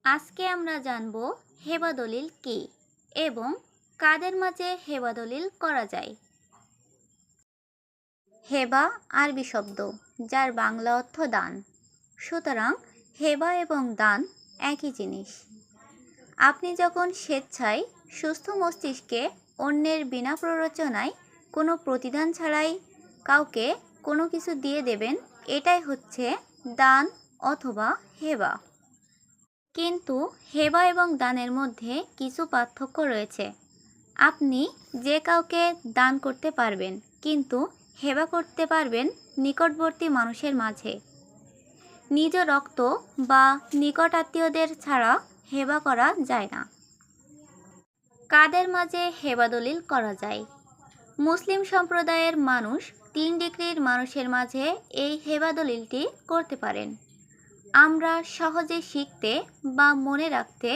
আজকে আমরা জানব হেবা দলিল কি এবং কাদের মাঝে হেবা দলিল করা যায়। হেবা আরবি শব্দ যার বাংলা অর্থ দান, সুতরাং হেবা এবং দান একই জিনিস। আপনি যখন স্বেচ্ছায় সুস্থ মস্তিষ্কে অন্যের বিনা প্ররোচনায় কোনো প্রতিদান ছাড়াই কাউকে কোনো কিছু দিয়ে দেবেন, এটাই হচ্ছে দান অথবা হেবা। কিন্তু হেবা এবং দানের মধ্যে কিছু পার্থক্য রয়েছে। আপনি যে কাউকে দান করতে পারবেন, কিন্তু হেবা করতে পারবেন নিকটবর্তী মানুষের মাঝে। নিজ রক্ত বা নিকট আত্মীয়দের ছাড়া হেবা করা যায় না। কাদের মাঝে হেবা দলিল করা যায়? মুসলিম সম্প্রদায়ের মানুষ 3 ডিগ্রির মানুষের মাঝে এই হেবা দলিলটি করতে পারেন। আমরা সহজে শিখতে বা মনে রাখতে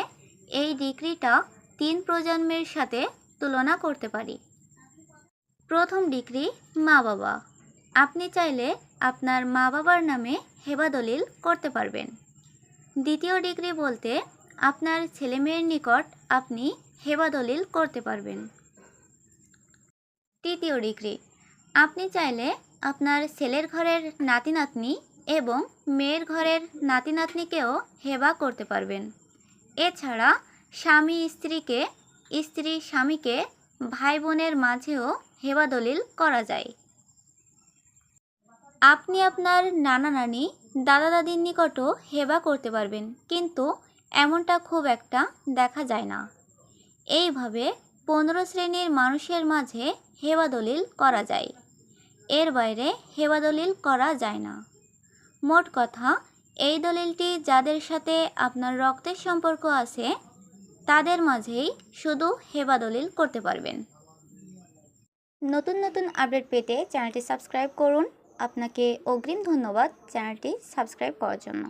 এই ডিগ্রিটা 3 প্রজন্মের সাথে তুলনা করতে পারি। প্রথম ডিগ্রি মা বাবা। আপনি চাইলে আপনার মা বাবার নামে হেবা দলিল করতে পারবেন। দ্বিতীয় ডিগ্রি বলতে আপনার ছেলেমেয়ের নিকট আপনি হেবা দলিল করতে পারবেন। তৃতীয় ডিগ্রি, আপনি চাইলে আপনার ছেলের ঘরের নাতি নাতনি এবং মেয়ের ঘরের নাতি নাতনিকেও হেবা করতে পারবেন। এছাড়া স্বামী স্ত্রীকে, স্ত্রী স্বামীকে, ভাই বোনের মাঝেও হেবা দলিল করা যায়। আপনি আপনার নানা নানি, দাদা দাদির নিকটও হেবা করতে পারবেন, কিন্তু এমনটা খুব একটা দেখা যায় না। এইভাবে 15 শ্রেণীর মানুষের মাঝে হেবা দলিল করা যায়, এর বাইরে হেবা দলিল করা যায় না। মোট কথা, এই দলিলটি যাদের সাথে আপনার রক্তের সম্পর্ক আছে তাদের মাঝেই শুধু হেবা দলিল করতে পারবেন। নতুন নতুন আপডেট পেতে চ্যানেলটি সাবস্ক্রাইব করুন। আপনাকে অগ্রিম ধন্যবাদ চ্যানেলটি সাবস্ক্রাইব করার জন্য।